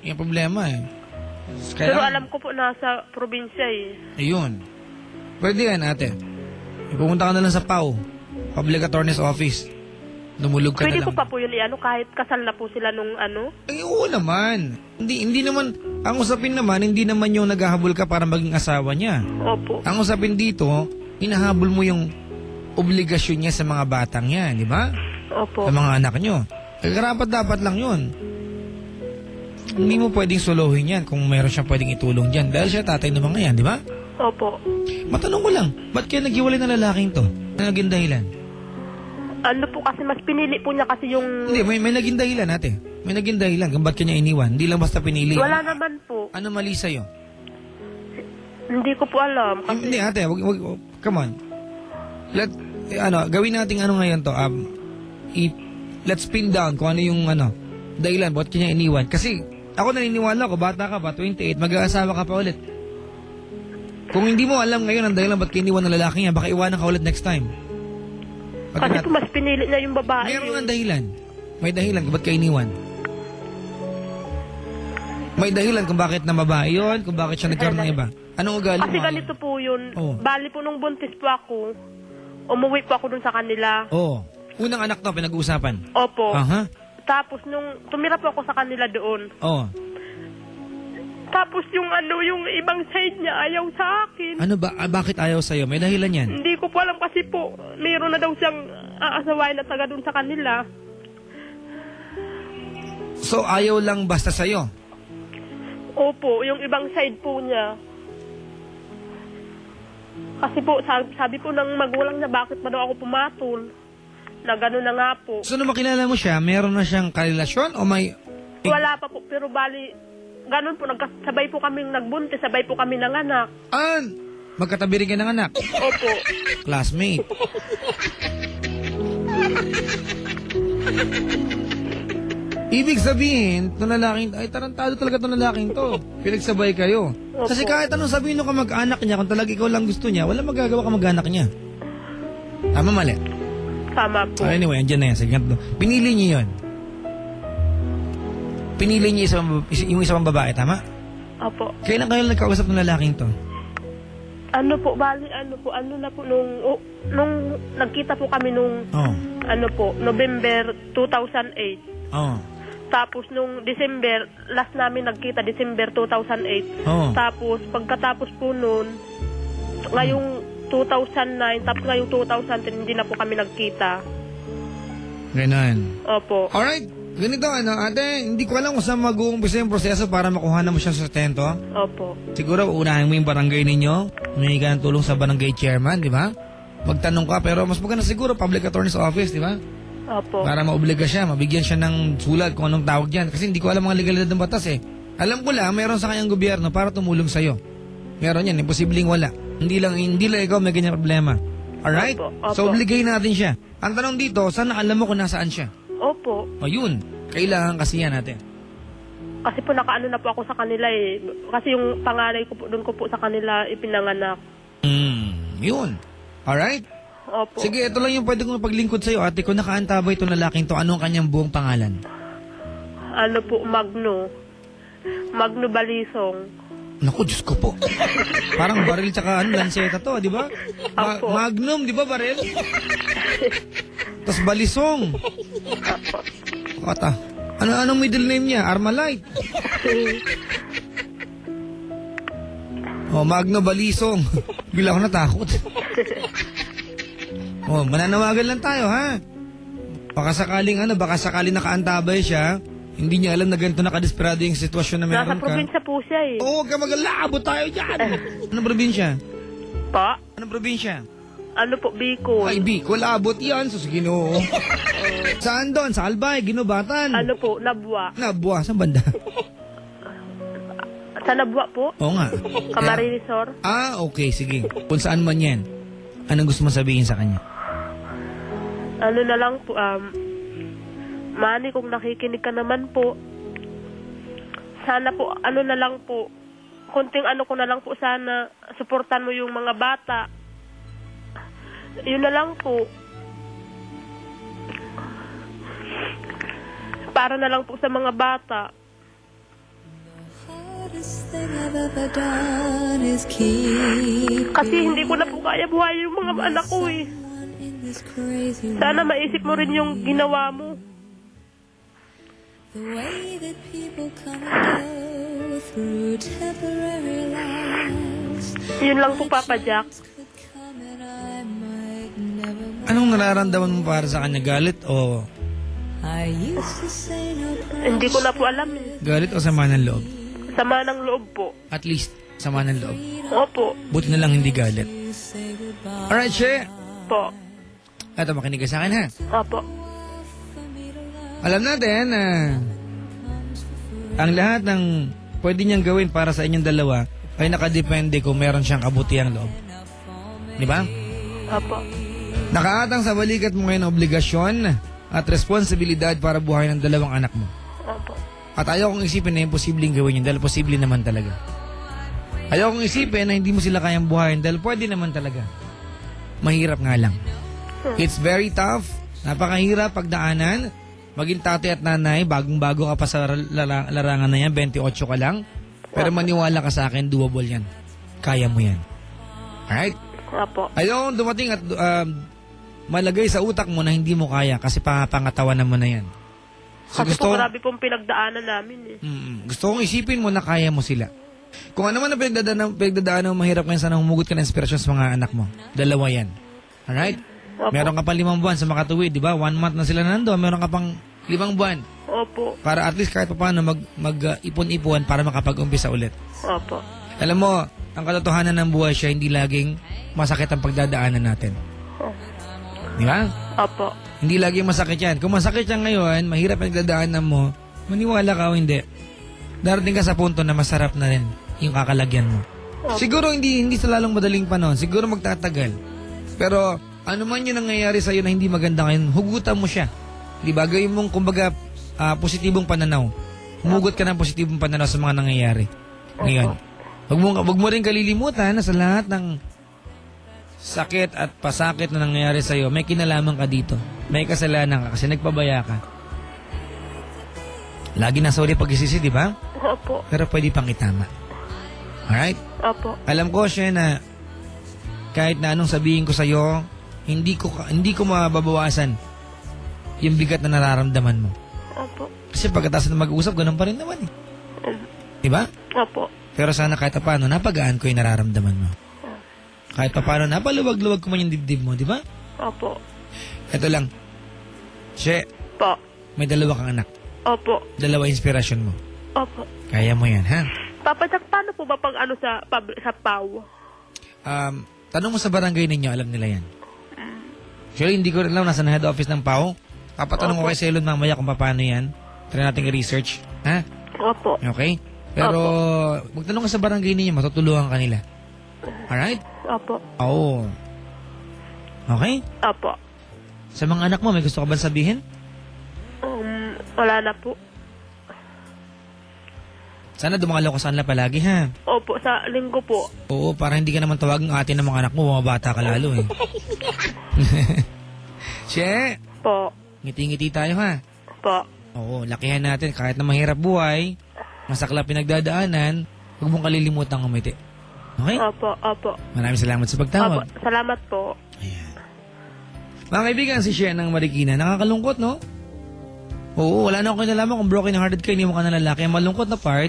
Yung problema eh. Pero alam ko po nasa probinsya eh. Ayun. Pwede yan, ate. Pumunta ka na lang sa PAO, Public Attorney's Office. Dumulog ka Pwede na lang. ko pa po yun kahit kasal na po sila nung ano. Ay, oo naman. Hindi naman, ang usapin naman, hindi naman yung naghahabol ka para maging asawa niya. Opo. Ang usapin dito, hinahabol mo yung obligasyon niya sa mga batang niya, di ba? Opo. Sa mga anak niyo. Karapat dapat lang yun. Hindi mo pwedeng solohin yan kung meron siyang pwedeng itulong dyan. Dahil siya tatay ng mga yan, di ba? Opo. Matanong ko lang, ba't kaya naghiwalay ng lalaking to? Ano naging dahilan? Ano po kasi mas pinili po niya kasi yung... Hindi, may naging dahilan ate. May naging dahilan kung ba't kanya iniwan. Hindi lang basta pinili. Wala naman po. Ano mali sa'yo? Hindi ko po alam. Kasi... Hindi ate, wag, come on. Gawin natin ngayon to. Let's pin down kung ano yung dahilan ba't kanya iniwan. Kasi ako naniniwala ko, bata ka pa, 28, mag-aasawa ka pa ulit. Kung hindi mo alam ngayon ang dahilan ba't kiniwan ng lalaki niya, baka iwanan ka ulit next time. Kasi po mas pinili niya yung babae. Meron nga dahilan. May dahilan kung ba't ka iniwan. May dahilan kung bakit na babae yun, kung bakit siya nagkaroon ng iba. Anong ugali mo? Kasi ganito po yun. Oh. Bali po nung buntis po ako, umuwi po ako dun sa kanila. Oo. Unang anak to, pinag-uusapan. Opo. Aha. Tapos nung tumira po ako sa kanila doon. Oo. Tapos yung ibang side niya ayaw sa akin. Ano ba? Bakit ayaw sa'yo? May dahilan yan. Hindi ko po alam kasi po, mayroon na daw siyang aasawain na taga doon sa kanila. So, ayaw lang basta sa'yo? Opo, yung ibang side po niya. Kasi po, sabi po ng magulang niya, bakit pa daw ako pumatol? Na gano'n na nga po. So, nung makilala mo siya, meron na siyang karelasyon o may... Wala pa po, pero bali, gano'n po, sabay po kaming nagbuntis, sabay po kami ng anak. Magkatabi rin kayo ng anak? Opo. Classmate. Ibig sabihin, itong lalaking, ay tarantado talaga itong lalaking to. Pinagsabay kayo. Opo. Kasi kahit anong sabihin nung kamag-anak niya, kung talaga ikaw lang gusto niya, wala magagawa kamag-anak niya. Tama, mali? Tama po. Anyway, andyan na yan. Sige, pinili niyo yun. Pinili niyo yung isang babae, tama? Opo. Kailan kayo nagkausap ng lalaking to? Ano po, nung nagkita po kami nung, November 2008. Oo. Tapos nung December, last namin nagkita, December 2008. Oo. Tapos pagkatapos po nun, ngayong 2009, tapos ngayong 2010, hindi na po kami nagkita. Ganon. Opo. Alright. Ganito, ate, hindi ko alam kung saan mag-uumpisa yung proseso para makuha na mo siya sustento. Opo. Siguro, unahin mo yung barangay ninyo. Humingi ka ng tulong sa barangay chairman, di ba? Magtanong ka, pero mas maganda siguro, public attorney's office, di ba? Opo. Para maobliga siya, mabigyan siya ng sulat kung anong tawag dyan. Kasi hindi ko alam mga legalidad ng batas eh. Alam ko lang, meron sa kanyang gobyerno para tumulong sa'yo. Meron yan, imposibleng wala. Hindi lang ikaw may ganyan problema. Alright? Opo. Opo. So, obligay natin siya. Ang tanong dito, sana alam mo kung nasaan siya? Opo. O yun, kailangan kasi yan natin. Kasi po nakaano na po ako sa kanila eh. Kasi yung panganay ko po, doon ko po sa kanila ipinanganak. Yun. Alright? Opo. Sige, ito lang yung pwede kong paglingkod sa'yo. Ate, kung nakaantabay itong lalaking to, ano ang kanyang buong pangalan? Ano po, Magno Balisong. Naku, Diyos ko po. Parang baril tsaka lanseta to, di ba? Opo. Magnum, di ba baril? Tapos Balisong. Kata. Anong middle name niya? Armalite. Magno Balisong. Bila ako natakot. Mananawagan lang tayo, ha? Baka sakaling nakaantabay siya, hindi niya alam na ganito nakadesperado yung sitwasyon na meron ka. Nasa probinsya po siya eh. Oo, huwag ka mag-alabot tayo dyan. Anong probinsya? Pa? Anong probinsya? Ano po, Bicol. Ay, Bicol, abot yan. Sus, Ginoo. Saan doon? Sa Albay, Ginubatan. Ano po, Nabwa. Nabwa, saan banda? Sa Nabwa po? Oo nga. Camarinesor. Okay, sige. Kung saan man yan, anong gusto mo sabihin sa kanya? Ano na lang po, Manny, kung nakikinig ka naman po, sana po, ano na lang po, kunting ano ko na lang po, sana, suportan mo yung mga bata. Yun na lang po. Para na lang po sa mga bata. Kasi hindi ko na po kaya buhayin yung mga anak ko eh. Sana maisip mo rin yung ginawa mo. Yun lang po, Papa Jack. Anong nararamdaman mo para sa kanya? Galit o Hindi ko na po alam eh. galit o sama ng loob? Sama ng loob po. At least sama ng loob. Opo. Buti na lang hindi galit. Alright, She. Po. Eto, makinig ka sa akin ha. Opo. Alam natin na ang lahat ng pwede niyang gawin para sa inyong dalawa ay nakadepende kung meron siyang kabutihang loob. Di ba? Opo. Nakaatang sa balikat mo ngayon ang obligasyon at responsibilidad para buhayin ng dalawang anak mo. Opo. At ayaw kong isipin na imposibleng gawin yun dahil posible naman talaga. Ayaw kong isipin na hindi mo sila kayang buhayin dahil pwede naman talaga. Mahirap nga lang. It's very tough. Napakahirap pagdaanan. Maging tatay at nanay, bagong-bago ka pa sa larangan na yan, 28 ka lang. Pero maniwala ka sa akin, doable yan. Kaya mo yan. Alright? Opo. Ayaw kong dumating at malagay sa utak mo na hindi mo kaya kasi pangatawanan mo na yan. So Kasi po marami pong pinagdaanan namin eh. Gusto kong isipin mo na kaya mo sila. Kung ano man ang pinagdadaanan mo, mahirap kayo sana humugot ka ng inspirasyon sa mga anak mo. Dalawa yan. Alright? Opo. Meron ka pa 5 buwan sa makatuwid, di ba? 1 month na sila nandoon. Meron ka pang 5 buwan. Opo. Para at least kahit pa paano mag-ipon-ipon para makapag-umpisa ulit. Opo. Alam mo, ang katotohanan ng buhay siya, hindi laging masakit ang pagdadaanan natin. Di ba? Opo. Hindi laging masakit yan. Kung masakit yan ngayon, mahirap ang pagdadaanan mo, maniwala ka o hindi. Darating ka sa punto na masarap na rin yung kakalagyan mo. Siguro hindi sa lalong madaling panahon. Siguro magtatagal. Pero ano man yung nangyayari sa'yo na hindi maganda ngayon, hugutan mo siya. Di ba? Gawin mong kumbaga positibong pananaw. Humugot ka ng positibong pananaw sa mga nangyayari. Ngayon. Wag mo rin kalilimutan na sa lahat ng sakit at pasakit na nangyayari sa'yo, may kinalaman ka dito. May kasalanan ka kasi nagpabaya ka. Lagi na sorry pag-isisi, di ba? Opo. Pero pwede pang itama. Alright? Opo. Alam ko siya na kahit na anong sabihin ko sa'yo, hindi ko mababawasan yung bigat na nararamdaman mo. Opo. Kasi pagkatapos na mag-uusap, ganun pa rin naman eh. Di ba? Opo. Pero sana kahit paano, napagaan ko yung nararamdaman mo. Kahit paano, napaluwag-luwag ko man yung dibdib mo, di ba? Opo. Ito lang. She, Po. may 2 kang anak. Opo. 2 inspirasyon mo. Opo. Kaya mo yan, ha? Papa Jack, paano po ba pag ano sa PAW? Tanong mo sa barangay ninyo, alam nila yan. Actually, hindi ko rin alam, nasa head office ng PAO. Papatanong ko kay Selon mamaya kung paano yan. Try natin i-research. Ha? Opo. Okay? Pero, magtanong ka sa barangay ninyo, matutulungan ka nila. Alright? Opo. Oo. Okay? Opo. Sa mga anak mo, may gusto ka ba sabihin? Wala na po. Sana dumangalaw ka sa kanila palagi, ha? Opo, sa linggo po. Oo, para hindi ka naman tawagang ate ng mga anak mo, mga bata ka lalo, eh. She, Po. ngiti-ngiti tayo, ha? Po. Oo, lakihan natin. Kahit na mahirap buhay, masaklap pinagdadaanan, huwag mong kalilimutan umiti. Okay? Opo. Opo. Maraming salamat sa Opo. pagtawag. Salamat po. Ayan. Mga kaibigan, si She ng Marikina, nakakalungkot, no? Oo, wala na akong kinalaman kung broken hearted ka, hindi mo ka na lalaki. Ang malungkot na part,